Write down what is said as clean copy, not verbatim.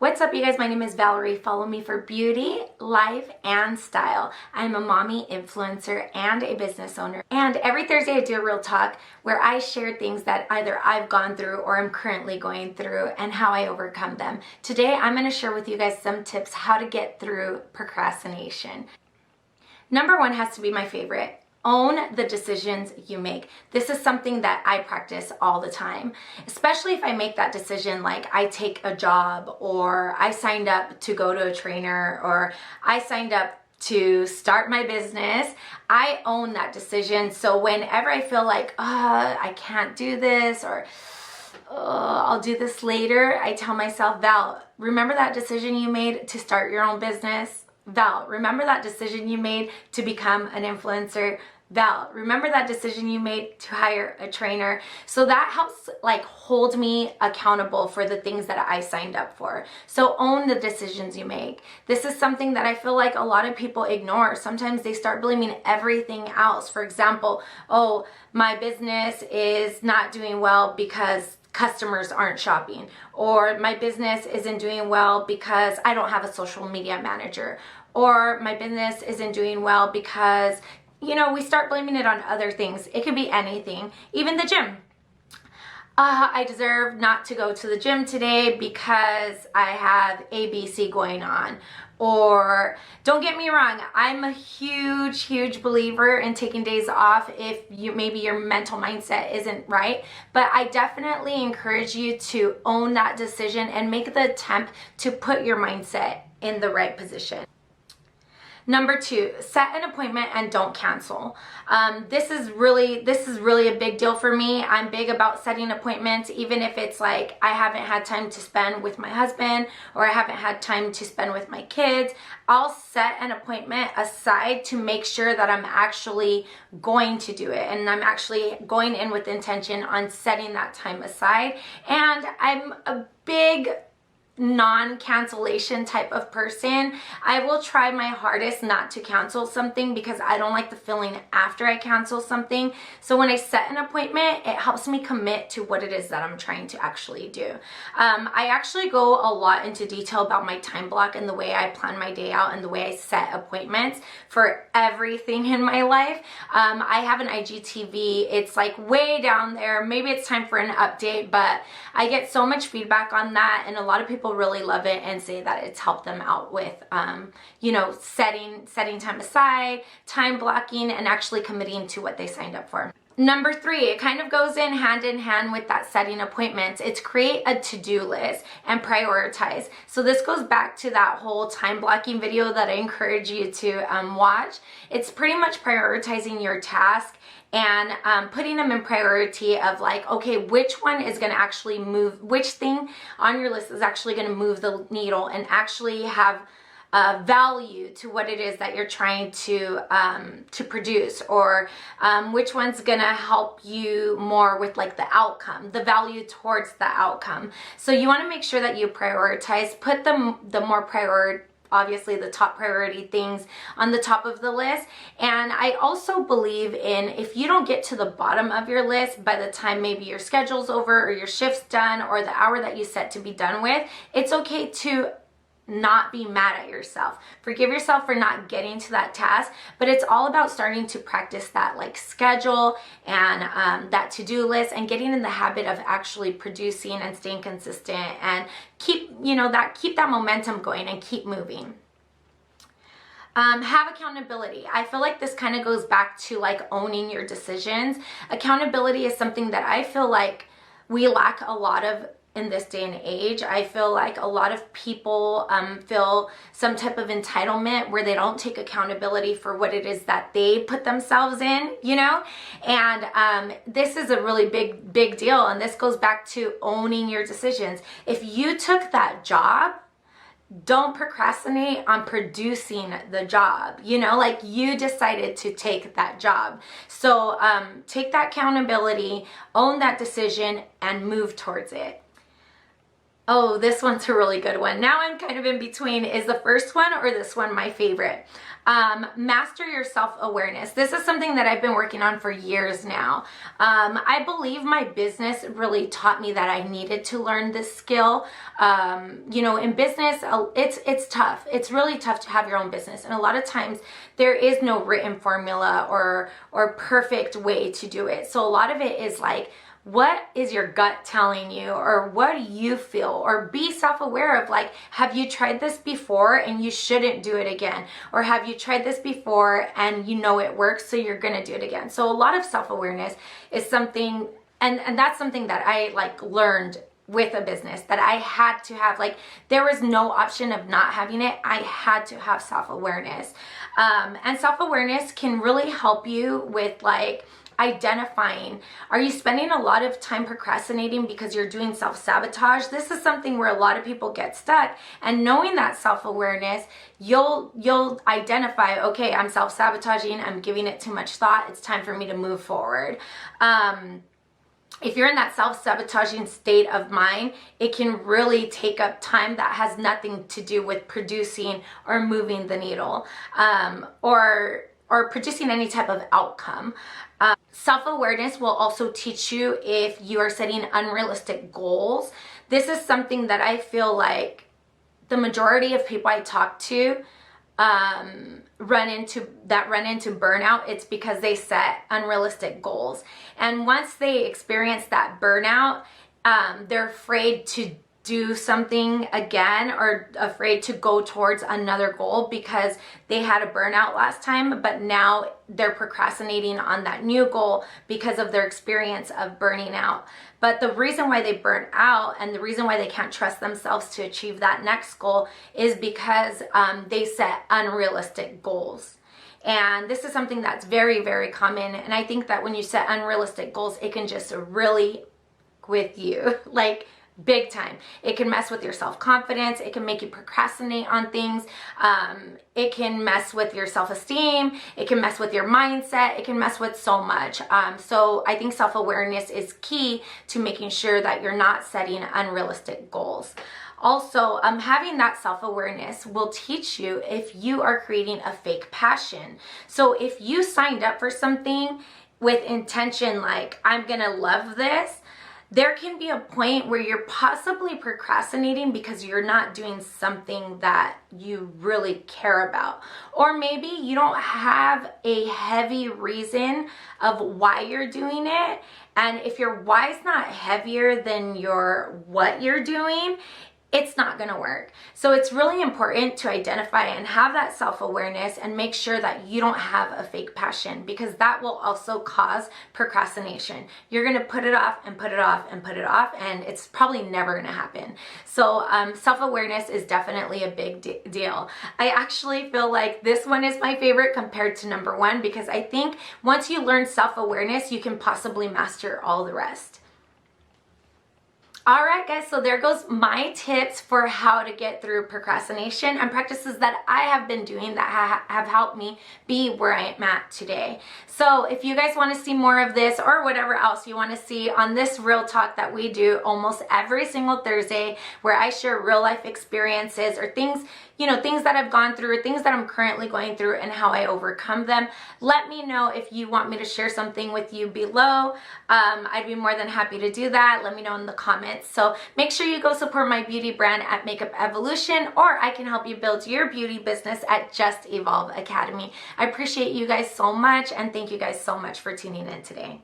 What's up, you guys? My name is Valerie. Follow me for beauty, life, and style. I'm a mommy, influencer, and a business owner. And every Thursday I do a real talk where I share things that either I've gone through or I'm currently going through and how I overcome them. Today I'm going to share with you guys some tips how to get through procrastination. Number one has to be my favorite. Own the decisions you make. This is something that I practice all the time, especially if I make that decision like I take a job, or I signed up to go to a trainer, or I signed up to start my business. I own that decision. So whenever I feel like, I can't do this, or I'll do this later, I tell myself, Val, remember that decision you made to start your own business? Val, remember that decision you made to become an influencer? Val, remember that decision you made to hire a trainer? So that helps hold me accountable for the things that I signed up for. So own the decisions you make. This is something that I feel like a lot of people ignore. Sometimes they start blaming everything else. For example, oh, my business is not doing well because customers aren't shopping, or my business isn't doing well because I don't have a social media manager, or my business isn't doing well because, we start blaming it on other things. It could be anything, even the gym. I deserve not to go to the gym today because I have ABC going on. Or, don't get me wrong, I'm a huge believer in taking days off if maybe your mental mindset isn't right. But I definitely encourage you to own that decision and make the attempt to put your mindset in the right position. Number two, set an appointment and don't cancel. This is really a big deal for me. I'm big about setting appointments, even if it's like I haven't had time to spend with my husband, or I haven't had time to spend with my kids. I'll set an appointment aside to make sure that I'm actually going to do it, and I'm actually going in with intention on setting that time aside. And I'm a big non-cancellation type of person. I will try my hardest not to cancel something because I don't like the feeling after I cancel something. So when I set an appointment, it helps me commit to what it is that I'm trying to actually do. I actually go a lot into detail about my time block and the way I plan my day out and the way I set appointments for everything in my life. I have an IGTV. It's like way down there. Maybe it's time for an update, but I get so much feedback on that, and a lot of people really love it and say that it's helped them out with setting time aside, time blocking, and actually committing to what they signed up for. Number three, it kind of goes in hand with that setting appointments. It's create a to-do list and prioritize. So this goes back to that whole time blocking video that I encourage you to watch. It's pretty much prioritizing your task and putting them in priority of like, okay, which one is going to actually move, which thing on your list is actually going to move the needle and actually have value to what it is that you're trying to produce, or which one's gonna help you more with like the outcome, the value towards the outcome. So you want to make sure that you prioritize, put the more priority, obviously the top priority things on the top of the list. And I also believe in, if you don't get to the bottom of your list by the time maybe your schedule's over or your shift's done or the hour that you set to be done with, it's okay to not be mad at yourself. Forgive yourself for not getting to that task, but it's all about starting to practice that schedule and that to-do list, and getting in the habit of actually producing and staying consistent, and keep that momentum going and keep moving. Have accountability. I feel like this kind of goes back to owning your decisions. Accountability is something that I feel like we lack a lot of in this day and age. I feel like a lot of people feel some type of entitlement where they don't take accountability for what it is that they put themselves in, and this is a really big deal, and this goes back to owning your decisions. If you took that job, don't procrastinate on producing the job. You decided to take that job. So take that accountability, own that decision, and move towards it. Oh, this one's a really good one. Now I'm kind of in between. Is the first one or this one my favorite? Master your self-awareness. This is something that I've been working on for years now. I believe my business really taught me that I needed to learn this skill. You know, in business, it's tough. It's really tough to have your own business. And a lot of times there is no written formula or perfect way to do it. So a lot of it is like, what is your gut telling you, or what do you feel? Or be self-aware of, like, have you tried this before and you shouldn't do it again? Or have you tried this before and you know it works, so you're gonna do it again? So a lot of self-awareness is something, and that's something that I like learned with a business, that I had to have. Like, there was no option of not having it. I had to have self-awareness. And self-awareness can really help you with, like, identifying, are you spending a lot of time procrastinating because you're doing self-sabotage? This is something where a lot of people get stuck, and knowing that self-awareness, you'll identify, okay, I'm self-sabotaging, I'm giving it too much thought, it's time for me to move forward. If you're in that self-sabotaging state of mind, it can really take up time that has nothing to do with producing or moving the needle, or producing any type of outcome. Self-awareness will also teach you if you are setting unrealistic goals. This is something that I feel like the majority of people I talk to run into burnout. It's because they set unrealistic goals. And once they experience that burnout, they're afraid to do something again, or afraid to go towards another goal because they had a burnout last time, but now they're procrastinating on that new goal because of their experience of burning out. But the reason why they burn out, and the reason why they can't trust themselves to achieve that next goal, is because they set unrealistic goals. And this is something that's very, very common. And I think that when you set unrealistic goals, it can just really with you, like, big time. It can mess with your self-confidence. It can make you procrastinate on things. It can mess with your self-esteem. It can mess with your mindset. It can mess with so much. So I think self-awareness is key to making sure that you're not setting unrealistic goals. Also, having that self-awareness will teach you if you are creating a fake passion. So if you signed up for something with intention, like, I'm gonna love this, there can be a point where you're possibly procrastinating because you're not doing something that you really care about. Or maybe you don't have a heavy reason of why you're doing it. And if your why is not heavier than your what you're doing, it's not going to work. So it's really important to identify and have that self-awareness and make sure that you don't have a fake passion, because that will also cause procrastination. You're going to put it off and put it off and put it off, and it's probably never going to happen. So self-awareness is definitely a big deal. I actually feel like this one is my favorite compared to number one, because I think once you learn self-awareness, you can possibly master all the rest. All right, guys, so there goes my tips for how to get through procrastination and practices that I have been doing that have helped me be where I am at today. So if you guys want to see more of this, or whatever else you want to see on this Real Talk that we do almost every single Thursday, where I share real life experiences or things, things that I've gone through, things that I'm currently going through, and how I overcome them, let me know if you want me to share something with you below. I'd be more than happy to do that. Let me know in the comments. So make sure you go support my beauty brand at Makeup Evolution, or I can help you build your beauty business at Just Evolve Academy. I appreciate you guys so much, and thank you guys so much for tuning in today.